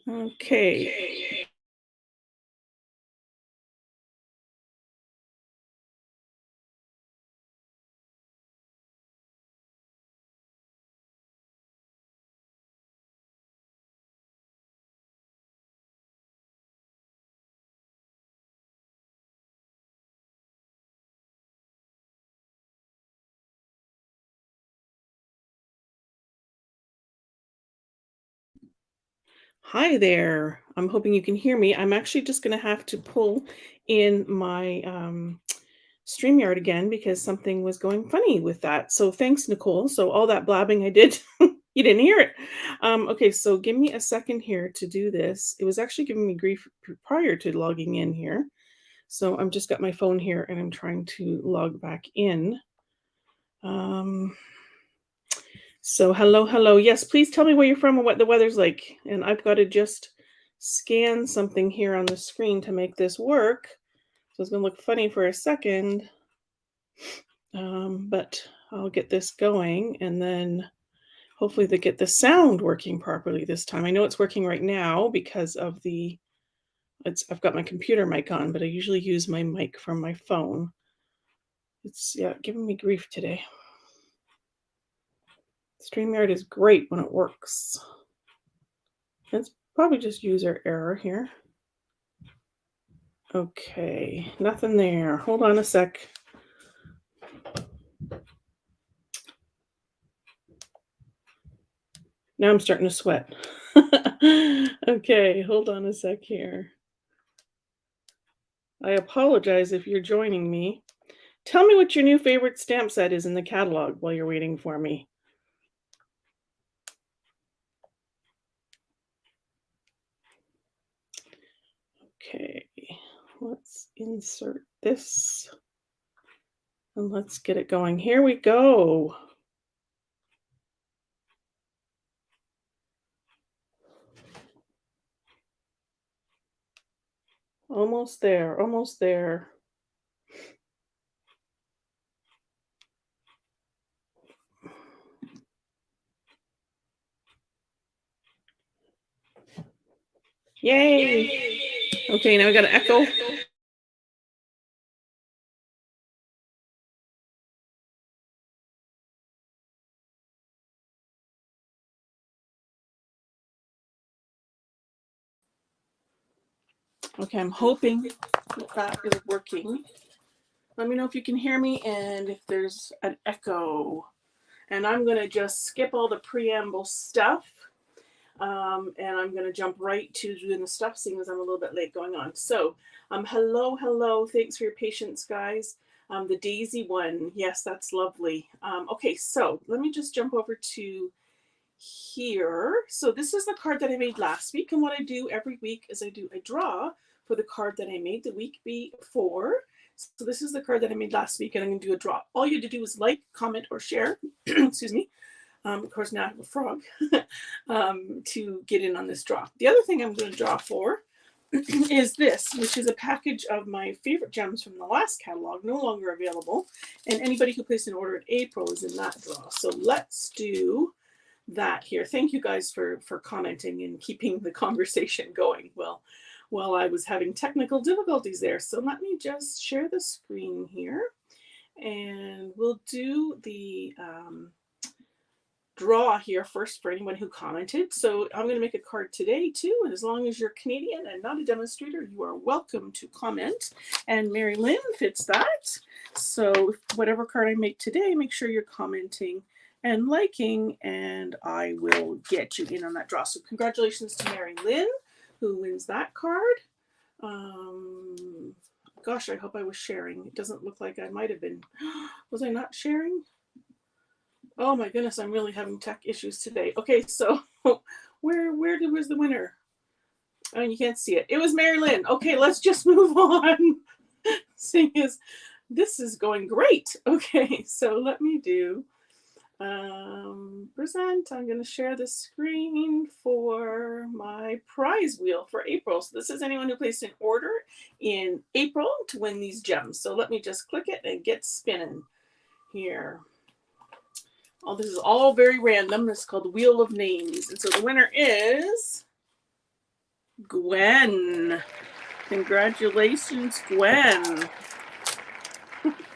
Okay. Hi there. I'm hoping you can hear me. I'm actually just going to have to pull in my StreamYard again because something was going funny with that. So thanks, Nicole. So all that blabbing I did, you didn't hear it. Okay, so give me a second here to do this. It was actually giving me grief prior to logging in here. So I'm just got my phone here and I'm trying to log back in. Um, So hello, hello. Yes, please tell me where you're from and what the weather's like. And I've got to just scan something here on the screen to make this work. So it's gonna look funny for a second, but I'll get this going and then hopefully they get the sound working properly this time. I know it's working right now because of the it's I've got my computer mic on, but I usually use my mic from my phone. It's yeah, giving me grief today. StreamYard is great when it works. It's probably just user error here. Okay, nothing there. Hold on a sec. Now I'm starting to sweat. Okay, hold on a sec here. I apologize if you're joining me. Tell me what your new favorite stamp set is in the catalog while you're waiting for me. Okay, let's insert this and let's get it going. Here we go. Almost there, almost there. Yay! Okay, now we got an echo. Okay, I'm hoping that is working. Let me know if you can hear me and if there's an echo. And I'm going to just skip all the preamble stuff. And I'm going to jump right to doing the stuff, seeing as I'm a little bit late going on. So, hello, hello. Thanks for your patience, guys. The Daisy one. Yes, that's lovely. Okay, so let me just jump over to here. So this is the card that I made last week. And what I do every week is I do a draw for the card that I made the week before. So this is the card that I made last week, and I'm going to do a draw. All you have to do is like, comment, or share. Excuse me. Of course, now I have a frog to get in on this draw. The other thing I'm going to draw for is this, which is a package of my favorite gems from the last catalog, no longer available. And anybody who placed an order in April is in that draw. So let's do that here. Thank you guys for commenting and keeping the conversation going. Well, I was having technical difficulties there. So let me just share the screen here and we'll do the draw here first for anyone who commented. So I'm going to make a card today too. And as long as you're Canadian and not a demonstrator, you are welcome to comment. And Mary Lynn fits that. So whatever card I make today, make sure you're commenting and liking, and I will get you in on that draw. So congratulations to Mary Lynn, who wins that card. Gosh, I hope I was sharing. It doesn't look like I might have been. Was I not sharing? Oh my goodness, I'm really having tech issues today. Okay, so where's the winner? Oh, you can't see it. It was Mary Lynn. Okay, let's just move on. Seeing as this is going great. Okay, so let me do present. I'm going to share the screen for my prize wheel for April. So this is anyone who placed an order in April to win these gems. So let me just click it and get spinning here. Oh, this is all very random. This is called Wheel of Names. And so the winner is Gwen. Congratulations, Gwen.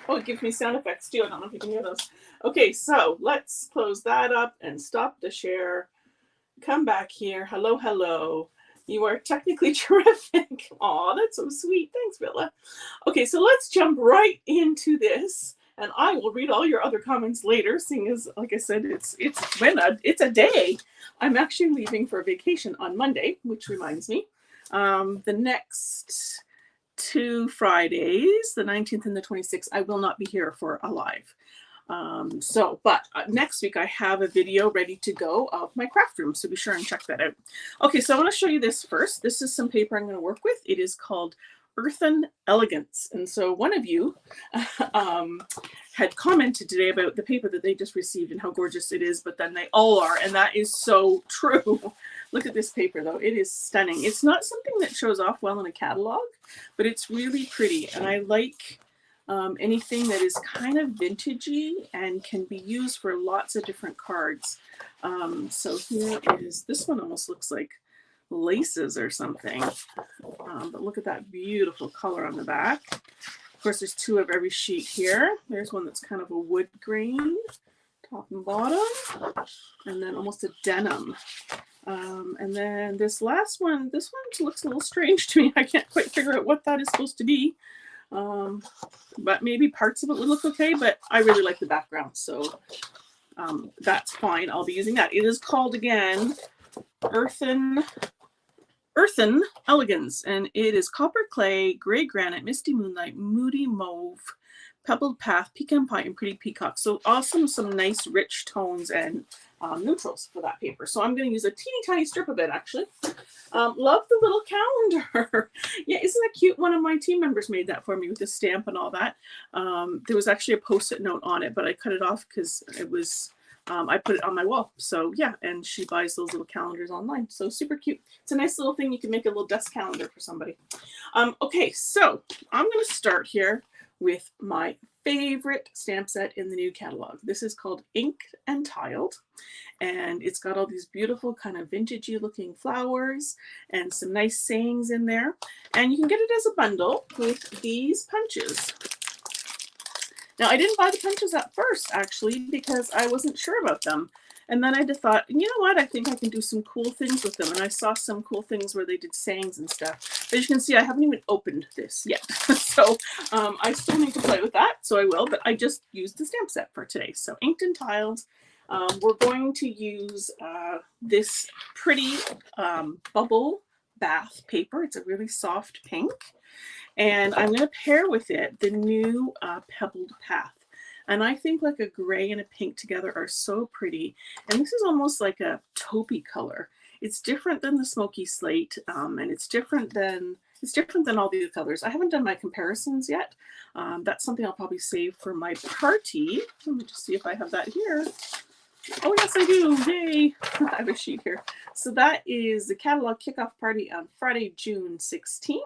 Oh, it gives me sound effects too. I don't know if you can hear those. Okay, so let's close that up and stop the share. Come back here. Hello, hello. You are technically terrific. Aw, that's so sweet. Thanks, Villa. Okay, so let's jump right into this, and I will read all your other comments later, seeing as, like I said, it's a day. I'm actually leaving for vacation on Monday, which reminds me. The next 2 Fridays, the 19th and the 26th, I will not be here for a live. But next week I have a video ready to go of my craft room, so be sure and check that out. Okay, so I want to show you this first. This is some paper I'm going to work with. It is called Earthen Elegance, and so one of you had commented today about the paper that they just received and how gorgeous it is, but then they all are, and that is so true. Look at this paper though, it is stunning. It's not something that shows off well in a catalog, but it's really pretty, and I like anything that is kind of vintagey and can be used for lots of different cards. So here is, this one almost looks like laces or something, but look at that beautiful color on the back. Of course, there's 2 of every sheet here. There's one that's kind of a wood grain, top and bottom, and then almost a denim. And then this last one, this one looks a little strange to me. I can't quite figure out what that is supposed to be. But maybe parts of it would look okay, but I really like the background, so that's fine. I'll be using that. It is called, again, Earthen Elegance, and it is copper clay, gray granite, misty moonlight, moody mauve, pebbled path, pecan pie, and pretty peacock. So awesome, some nice rich tones and neutrals for that paper. So I'm going to use a teeny tiny strip of it, actually. Love the little calendar. Yeah, isn't that cute? One of my team members made that for me with the stamp and all that. There was actually a post-it note on it, but I cut it off because it was, I put it on my wall. So yeah, and she buys those little calendars online. So super cute. It's a nice little thing. You can make a little desk calendar for somebody. Okay, so I'm going to start here with my favorite stamp set in the new catalog. This is called Inked and Tiled, and it's got all these beautiful kind of vintagey looking flowers and some nice sayings in there. And you can get it as a bundle with these punches. Now, I didn't buy the punches at first, actually, because I wasn't sure about them. And then I just thought, you know what, I think I can do some cool things with them. And I saw some cool things where they did sayings and stuff. As you can see, I haven't even opened this yet. So I still need to play with that, so I will. But I just used the stamp set for today. So Inked and Tiled. We're going to use this pretty bubble bath paper. It's a really soft pink. And I'm going to pair with it the new Pebbled Path. And I think like a gray and a pink together are so pretty. And this is almost like a taupey color. It's different than the smoky slate, and it's different than all the other colors. I haven't done my comparisons yet. That's something I'll probably save for my party. Let me just see if I have that here. Oh yes, I do. Yay! I have a sheet here. So that is the catalog kickoff party on Friday, June 16th.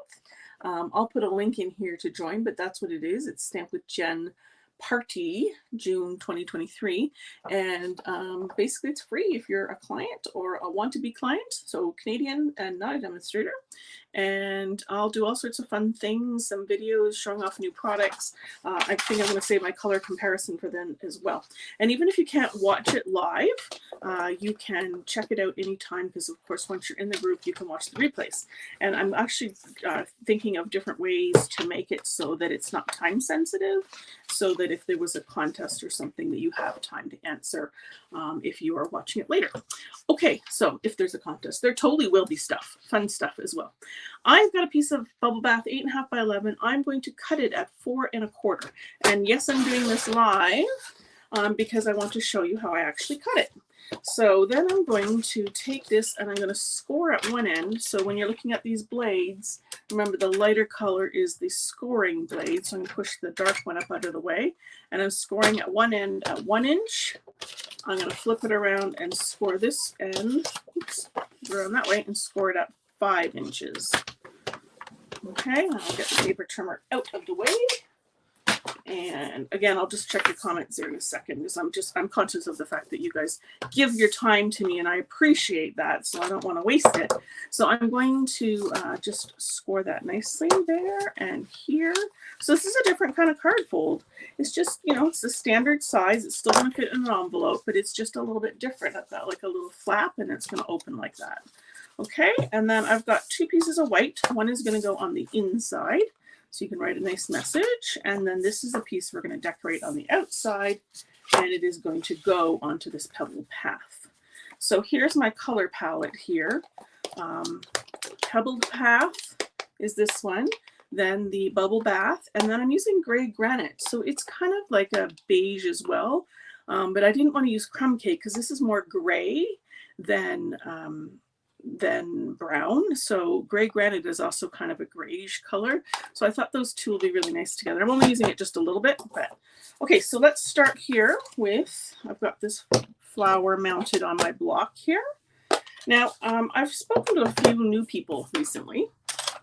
I'll put a link in here to join, but that's what it is. It's Stamp with Jen Party, June 2023, and basically it's free if you're a client or a want-to-be client, so Canadian and not a demonstrator. And I'll do all sorts of fun things, some videos showing off new products. I think I'm going to save my color comparison for them as well. And even if you can't watch it live, you can check it out anytime, because of course once you're in the group you can watch the replays. And I'm actually thinking of different ways to make it so that it's not time sensitive, so that if there was a contest or something that you have time to answer if you are watching it later. Okay, so if there's a contest, there totally will be stuff, fun stuff as well. I've got a piece of Bubble Bath 8.5 by 11. I'm going to cut it at 4 1/4. And yes, I'm doing this live because I want to show you how I actually cut it. So then I'm going to take this and I'm going to score at one end. So when you're looking at these blades, remember the lighter color is the scoring blade. So I'm going to push the dark one up out of the way. And I'm scoring at one end at 1 inch. I'm going to flip it around and score this end, oops, around that way, and score it at 5 inches. Okay, I'll get the paper trimmer out of the way. And again, I'll just check your comments there in a second because I'm conscious of the fact that you guys give your time to me and I appreciate that. So I don't want to waste it. So I'm going to just score that nicely there and here. So this is a different kind of card fold. It's just, you know, it's the standard size. It's still going to fit in an envelope, but it's just a little bit different. I've got like a little flap and it's going to open like that. Okay, and then I've got 2 pieces of white. One is going to go on the inside. So you can write a nice message. And then this is the piece we're going to decorate on the outside. And it is going to go onto this pebbled path. So here's my color palette here. Pebbled path is this one. Then the bubble bath. And then I'm using gray granite. So it's kind of like a beige as well. But I didn't want to use crumb cake because this is more gray than brown. So gray granite is also kind of a grayish color. So I thought those two will be really nice together. I'm only using it just a little bit, but okay, so let's start here with, I've got this flower mounted on my block here. Now, I've spoken to a few new people recently,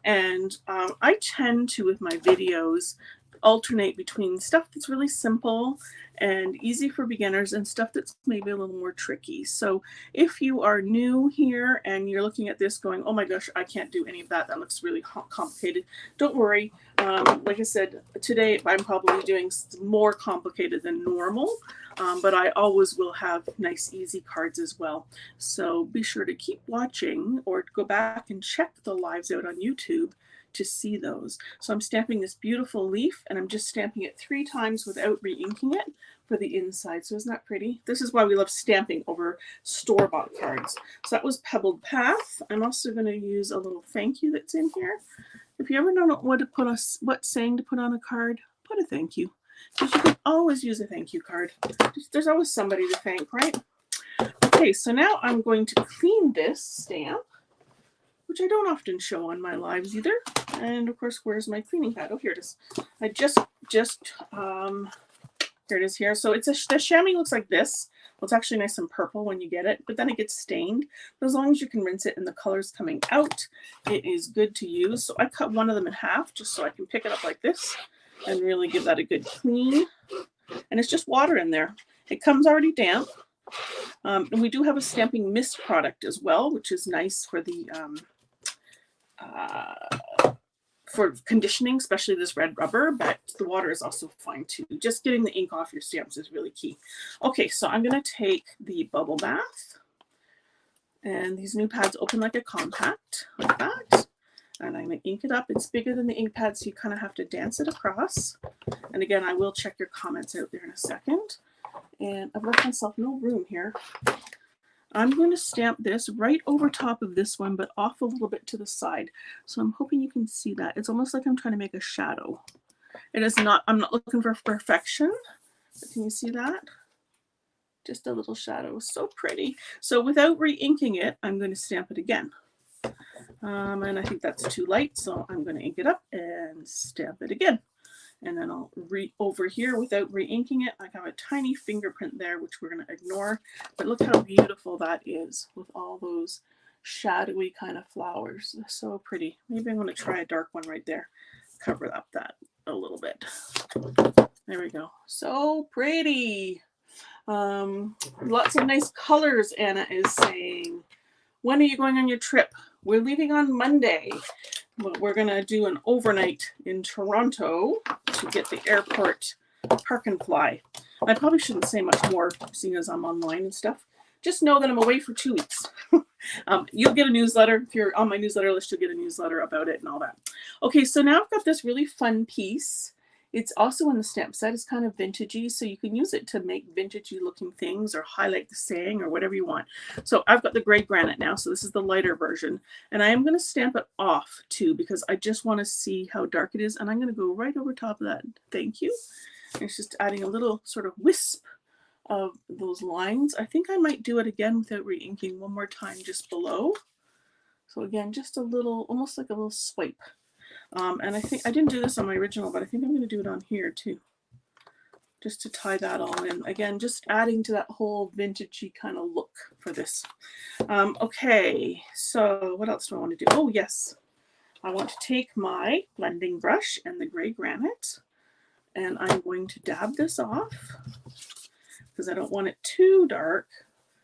and I tend to, with my videos, alternate between stuff that's really simple and easy for beginners and stuff that's maybe a little more tricky. So if you are new here and you're looking at this going, oh my gosh, I can't do any of that, that looks really complicated, don't worry. Like I said, today I'm probably doing more complicated than normal, but I always will have nice easy cards as well. So be sure to keep watching or go back and check the lives out on YouTube to see those. So I'm stamping this beautiful leaf and I'm just stamping it 3 times without re-inking it for the inside. So isn't that pretty? This is why we love stamping over store-bought cards. So that was Pebbled Path. I'm also going to use a little thank you that's in here. If you ever don't know what saying to put on a card, put a thank you. Because you can always use a thank you card. There's always somebody to thank, right? Okay, so now I'm going to clean this stamp, which I don't often show on my lives either. And of course, where's my cleaning pad? Oh, here it is. I just here it is here. So it's the chamois looks like this. Well, it's actually nice and purple when you get it, but then it gets stained. But as long as you can rinse it and the color's coming out, it is good to use. So I cut one of them in half just so I can pick it up like this and really give that a good clean. And it's just water in there. It comes already damp. And we do have a Stamping Mist product as well, which is nice for the for conditioning, especially this red rubber, but the water is also fine too. Just getting the ink off your stamps is really key. Okay, so I'm going to take the bubble bath, and these new pads open like a compact, like that. And I'm going to ink it up. It's bigger than the ink pad, so you kind of have to dance it across. And again, I will check your comments out there in a second. And I've left myself no room here. I'm going to stamp this right over top of this one, but off a little bit to the side. So I'm hoping you can see that. It's almost like I'm trying to make a shadow. It is not, I'm not looking for perfection, but can you see that? Just a little shadow, so pretty. So without re-inking it, I'm going to stamp it again. And I think that's too light, so I'm going to ink it up and stamp it again. And then I'll over here without re-inking it. I have a tiny fingerprint there, which we're going to ignore. But look how beautiful that is with all those shadowy kind of flowers. They're so pretty. Maybe I'm going to try a dark one right there. Cover up that a little bit. There we go. So pretty. Lots of nice colors, Anna is saying. When are you going on your trip? We're leaving on Monday. We're going to do an overnight in Toronto to get the airport park and fly. I probably shouldn't say much more, seeing as I'm online and stuff. Just know that I'm away for 2 weeks. You'll get a newsletter. If you're on my newsletter list, you'll get a newsletter about it and all that. Okay, so now I've got this really fun piece. It's also in the stamp set. It's kind of vintagey, so you can use it to make vintagey looking things or highlight the saying or whatever you want. So I've got the gray granite now, so this is the lighter version. And I am going to stamp it off too, because I just want to see how dark it is. And I'm going to go right over top of that. Thank you. And it's just adding a little sort of wisp of those lines. I think I might do it again without re-inking one more time just below. So again, just a little, almost like a little swipe. And I think I didn't do this on my original, but I think I'm going to do it on here too, just to tie that all in. Again, just adding to that whole vintagey kind of look for this. Okay, so what else do I want to do? Oh yes, I want to take my blending brush and the gray granite, And I'm going to dab this off because I don't want it too dark.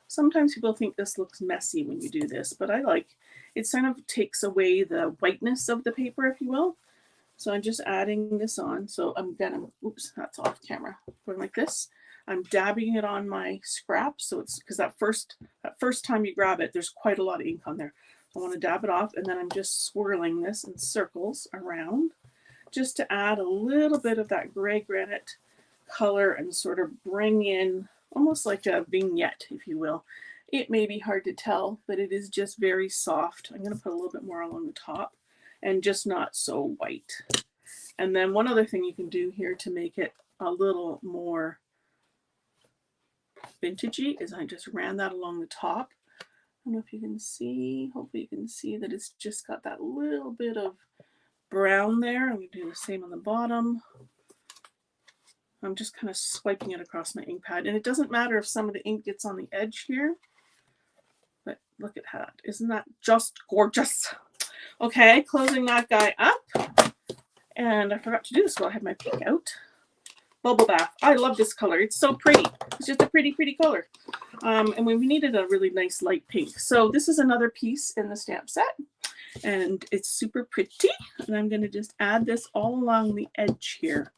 Sometimes people think this looks messy when you do this, but I like it. Kind of takes away the whiteness of the paper, if you will. So I'm just adding this on. So I'm gonna, oops, that's off camera. Going like this. I'm dabbing it on my scrap. So it's because that first time you grab it, there's quite a lot of ink on there. I want to dab it off, and then I'm just swirling this in circles around, just to add a little bit of that gray granite color and sort of bring in almost like a vignette, if you will. It may be hard to tell, but it is just very soft. I'm going to put a little bit more along the top and just not so white. And then one other thing you can do here to make it a little more vintagey is I just ran that along the top. I don't know if you can see, hopefully you can see that it's just got that little bit of brown there. I'm going to do the same on the bottom. I'm just kind of swiping it across my ink pad. And it doesn't matter if some of the ink gets on the edge here. But look at that. Isn't that just gorgeous? Okay, closing that guy up. And I forgot to do this while I had my pink out. Bubble Bath. I love this color. It's so pretty. It's just a pretty, pretty color. And we needed a really nice light pink. So this is another piece in the stamp set. And it's super pretty. And I'm going to just add this all along the edge here.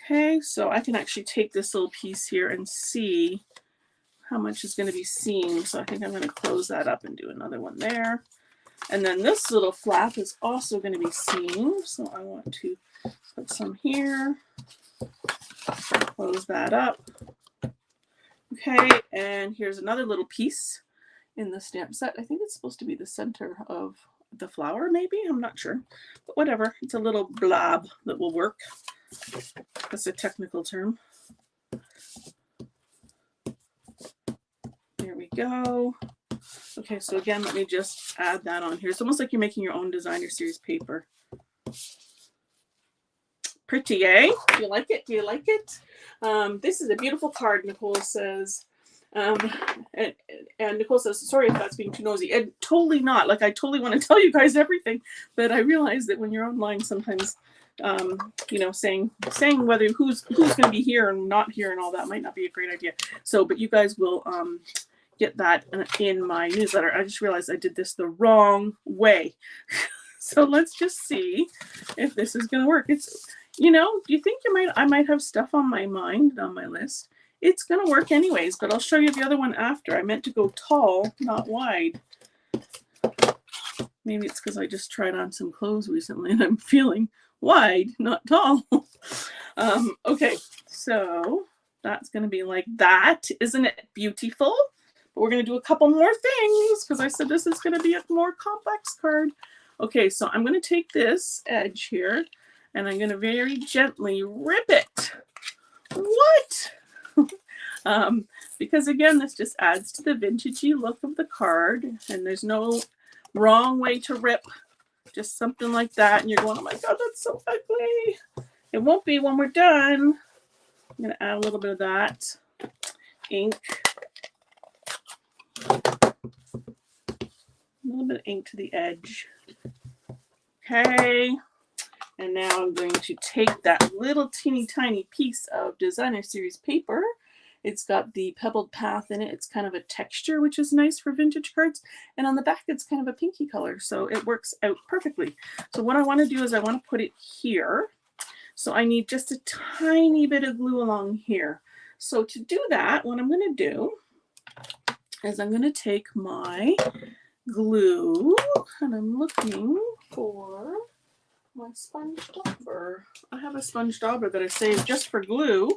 Okay, so I can actually take this little piece here and see how much is going to be seen. So I think I'm going to close that up and do another one there. And then this little flap is also going to be seen. So I want to put some here. Close that up. Okay, and here's another little piece in the stamp set. I think it's supposed to be the center of the flower, maybe. I'm not sure. But whatever. It's a little blob that will work. That's a technical term. There we go. Okay, so again, let me just add that on here. It's almost like you're making your own designer series paper. Pretty, eh? Do you like it? Do you like it? This is a beautiful card, Nicole says. And Nicole says, sorry if that's being too nosy. And totally not. Like, I totally want to tell you guys everything, but I realize that when you're online, sometimes you know, saying whether who's going to be here and not here and all that might not be a great idea. So, but you guys will get that in my newsletter. I just realized I did this the wrong way. So let's just see if this is going to work. It's, you know, do you think I might have stuff on my mind, on my list? It's going to work anyways, but I'll show you the other one after. I meant to go tall, not wide. Maybe it's because I just tried on some clothes recently and I'm feeling wide, not tall. Okay, so that's going to be like that. Isn't it beautiful? But we're going to do a couple more things because I said this is going to be a more complex card. Okay, so I'm going to take this edge here and I'm going to very gently rip it. What? Because again, this just adds to the vintagey look of the card, and there's no wrong way to rip. Just something like that, and you're going, oh my god, that's so ugly. It won't be when we're done. I'm going to add a little bit of that ink. A little bit of ink to the edge. Okay. And now I'm going to take that little teeny tiny piece of designer series paper. It's got the pebbled path in it. It's kind of a texture, which is nice for vintage cards. And on the back, it's kind of a pinky color. So it works out perfectly. So what I want to do is I want to put it here. So I need just a tiny bit of glue along here. So to do that, what I'm going to do is I'm going to take my glue and I'm looking for my sponge dauber. I have a sponge dauber that I saved just for glue.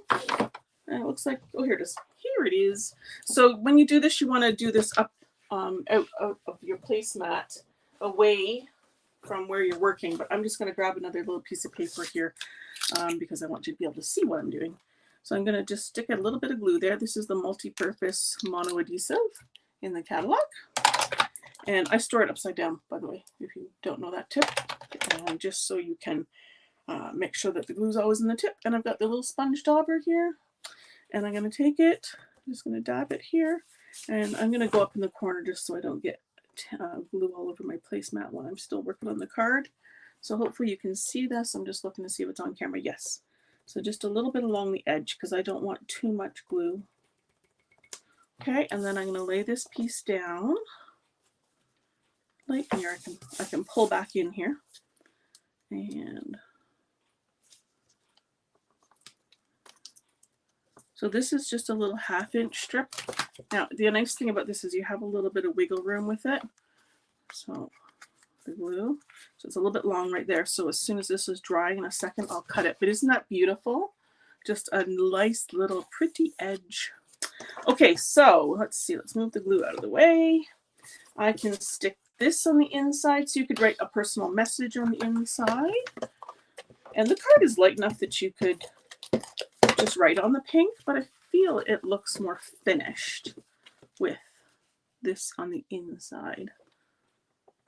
And it looks like, oh, here it is. Here it is. So when you do this, you want to do this up out of your placemat, away from where you're working. But I'm just going to grab another little piece of paper here because I want you to be able to see what I'm doing. So I'm going to just stick a little bit of glue there. This is the multi-purpose mono adhesive in the catalog. And I store it upside down, by the way, if you don't know that tip. Just so you can make sure that the glue is always in the tip. And I've got the little sponge dauber here. And I'm going to take it, I'm just going to dab it here. And I'm going to go up in the corner just so I don't get glue all over my placemat when I'm still working on the card. So hopefully you can see this. I'm just looking to see what's on camera. Yes. So just a little bit along the edge because I don't want too much glue. Okay, and then I'm going to lay this piece down. Like here, I can pull back in here. And so this is just a little 1/2 inch strip. Now, the nice thing about this is you have a little bit of wiggle room with it. So the glue, so it's a little bit long right there. So as soon as this is drying in a second, I'll cut it. But isn't that beautiful? Just a nice little pretty edge. Okay, so let's see. Let's move the glue out of the way. I can stick this on the inside, so you could write a personal message on the inside. And the card is light enough that you could just write on the pink, but I feel it looks more finished with this on the inside.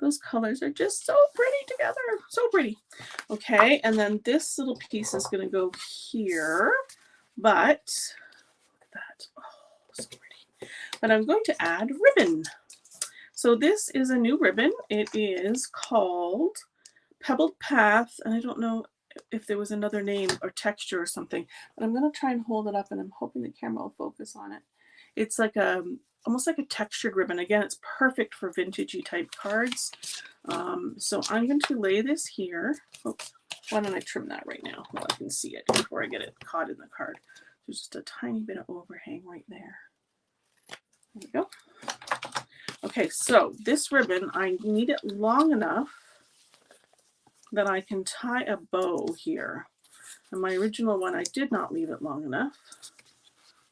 Those colors are just so pretty together. So pretty. Okay, and then this little piece is going to go here. But, look at that. Oh, so pretty. But I'm going to add ribbon. So this is a new ribbon. It is called Pebbled Path. And I don't know if there was another name or texture or something. But I'm going to try and hold it up, and I'm hoping the camera will focus on it. It's like a almost like a textured ribbon. Again, it's perfect for vintagey type cards. So I'm going to lay this here. Oops. Why don't I trim that right now while I can see it before I get it caught in the card. There's just a tiny bit of overhang right there. There we go. Okay, so this ribbon, I need it long enough that I can tie a bow here. And my original one, I did not leave it long enough.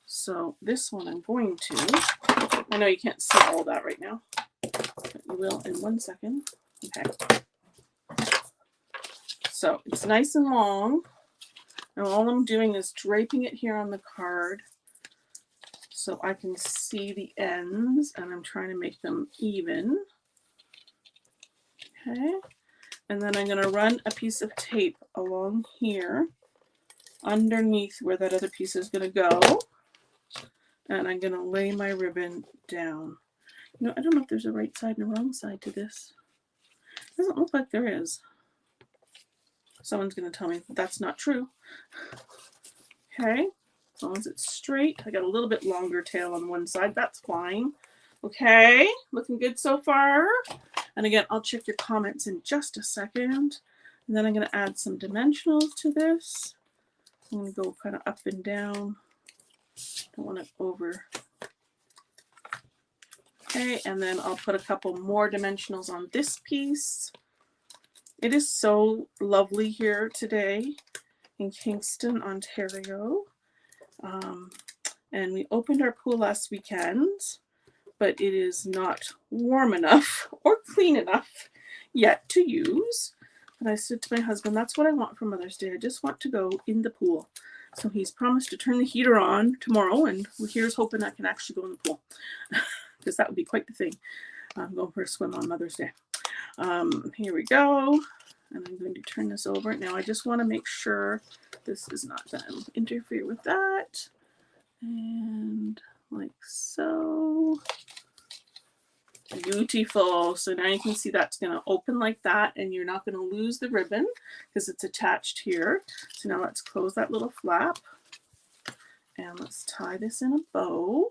So this one I'm going to, I know you can't see all that right now, but you will in 1 second. Okay. So it's nice and long. And all I'm doing is draping it here on the card so I can see the ends, and I'm trying to make them even. Okay. And then I'm going to run a piece of tape along here underneath where that other piece is going to go. And I'm going to lay my ribbon down. You know, I don't know if there's a right side and a wrong side to this. It doesn't look like there is. Someone's going to tell me that's not true. Okay, as long as it's straight. I got a little bit longer tail on one side. That's fine. Okay, looking good so far. And again, I'll check your comments in just a second. And then I'm going to add some dimensionals to this. I'm going to go kind of up and down. Don't want it over. Okay, and then I'll put a couple more dimensionals on this piece. It is so lovely here today in Kingston, Ontario. And we opened our pool last weekend, but it is not warm enough or clean enough yet to use. But I said to my husband, that's what I want for Mother's Day. I just want to go in the pool. So he's promised to turn the heater on tomorrow, and here's hoping I can actually go in the pool because that would be quite the thing. I'm going for a swim on Mother's Day. Here we go. And I'm going to turn this over. Now I just want to make sure this is not going to interfere with that. And like so. Beautiful. So now you can see that's going to open like that, and you're not going to lose the ribbon because it's attached here. So now let's close that little flap, and let's tie this in a bow.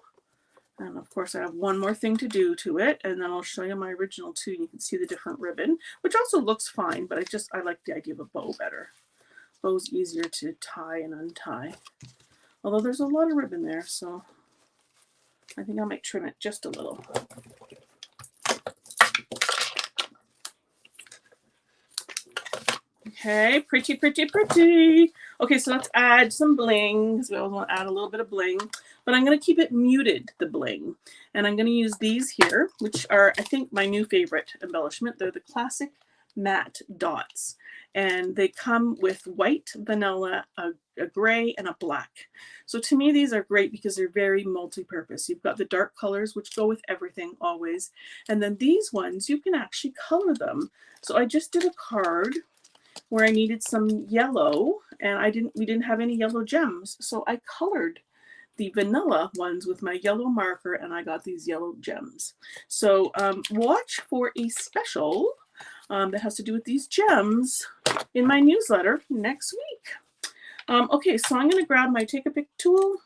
And of course I have one more thing to do to it, and then I'll show you my original too. You can see the different ribbon, which also looks fine, but I like the idea of a bow better. Bow's easier to tie and untie. Although there's a lot of ribbon there, so I think I might trim it just a little. Okay, pretty, pretty, pretty. Okay, so let's add some bling, because we always want to add a little bit of bling. But I'm going to keep it muted, the bling. And I'm going to use these here, which are, I think, my new favorite embellishment. They're the classic matte dots. And they come with white, vanilla, a gray, and a black. So to me, these are great because they're very multi-purpose. You've got the dark colors, which go with everything always. And then these ones, you can actually color them. So I just did a card where I needed some yellow, and we didn't have any yellow gems. So I colored the vanilla ones with my yellow marker, and I got these yellow gems. So watch for a special that has to do with these gems in my newsletter next week. Okay, so I'm going to grab my Take a Pick tool,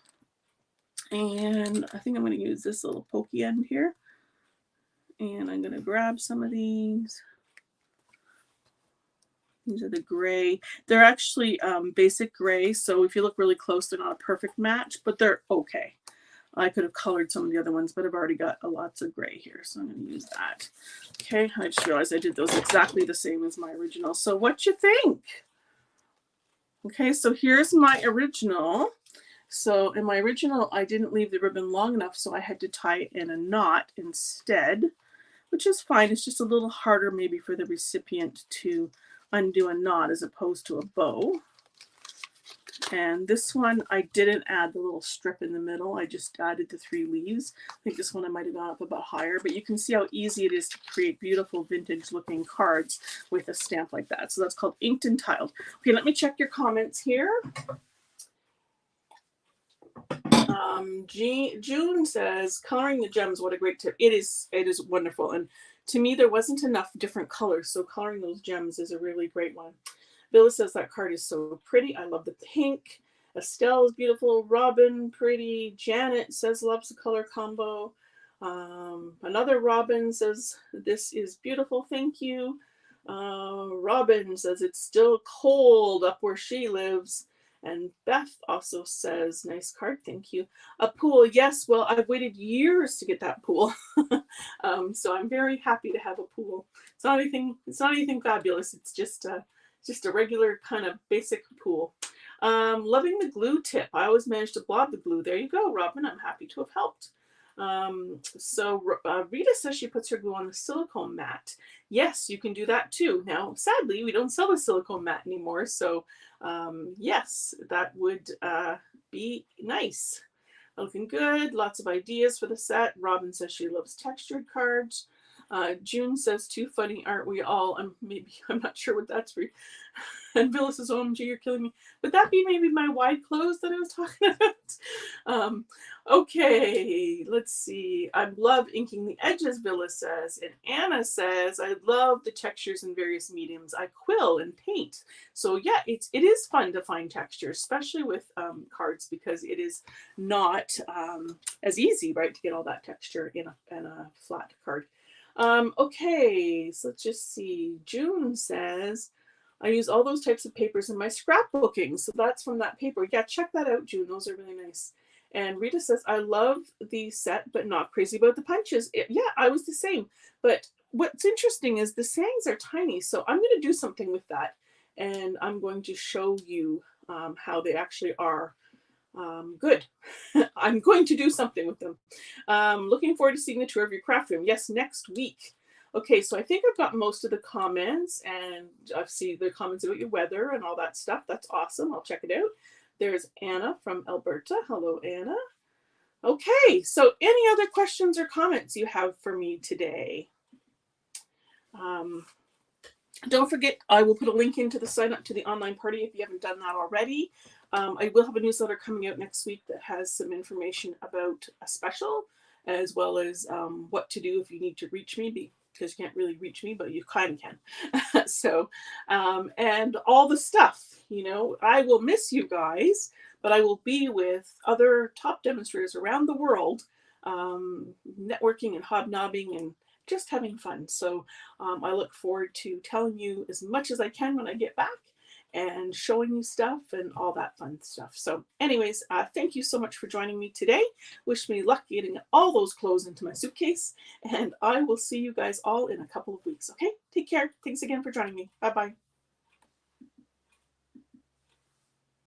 and I think I'm going to use this little pokey end here, and I'm going to grab some of these. These are the gray. They're actually basic gray, so if you look really close, they're not a perfect match, but they're okay. I could have colored some of the other ones, but I've already got lots of gray here, so I'm going to use that. Okay, I just realized I did those exactly the same as my original. So what you think? Okay, so here's my original. So in my original, I didn't leave the ribbon long enough, so I had to tie it in a knot instead, which is fine. It's just a little harder maybe for the recipient to undo a knot as opposed to a bow. And this one, I didn't add the little strip in the middle. I just added the 3 leaves. I think this one I might have gone up a bit higher, but you can see how easy it is to create beautiful vintage looking cards with a stamp like that. So that's called Inked and Tiled. Okay, let me check your comments here. June says, coloring the gems, what a great tip. It is wonderful. And to me, there wasn't enough different colors, so coloring those gems is a really great one. Villa says that card is so pretty. I love the pink. Estelle is beautiful. Robin, pretty. Janet says loves the color combo. Another Robin says this is beautiful. Thank you. Robin says it's still cold up where she lives. And Beth also says, nice card, thank you. A pool, yes, well, I've waited years to get that pool. So I'm very happy to have a pool. It's not anything fabulous. It's just a regular kind of basic pool. Loving the glue tip. I always manage to blob the glue. There you go, Robin. I'm happy to have helped. Rita says she puts her glue on the silicone mat. Yes, you can do that too. Now, sadly, we don't sell the silicone mat anymore. So yes, that would be nice. Looking good. Lots of ideas for the set. Robin says she loves textured cards. June says, too funny, aren't we all? I'm not sure what that's for. And Villa says, OMG, you're killing me. Would that be maybe my wide clothes that I was talking about? Okay, let's see. I love inking the edges, Villa says. And Anna says, I love the textures in various mediums. I quill and paint. So yeah, it is fun to find texture, especially with cards, because it is not as easy, right, to get all that texture in a flat card. Okay, so let's just see. June says, I use all those types of papers in my scrapbooking. So that's from that paper. Yeah, check that out, June. Those are really nice. And Rita says, I love the set, but not crazy about the punches. Yeah, I was the same. But what's interesting is the sayings are tiny. So I'm going to do something with that. And I'm going to show you how they actually are good. I'm going to do something with them. Looking forward to seeing the tour of your craft room. Yes, next week. Okay, so I think I've got most of the comments, and I've seen the comments about your weather and all that stuff. That's awesome. I'll check it out. There's Anna from Alberta. Hello, Anna. Okay, so any other questions or comments you have for me today? Don't forget, I will put a link into the sign up to the online party if you haven't done that already. I will have a newsletter coming out next week that has some information about a special, as well as what to do if you need to reach me, because you can't really reach me, but you kind of can. So, and all the stuff, I will miss you guys, but I will be with other top demonstrators around the world, networking and hobnobbing and just having fun. So I look forward to telling you as much as I can when I get back and showing you stuff and all that fun stuff. So anyways, thank you so much for joining me today. Wish me luck getting all those clothes into my suitcase, and I will see you guys all in a couple of weeks. Okay, take care. Thanks again for joining me. Bye-bye.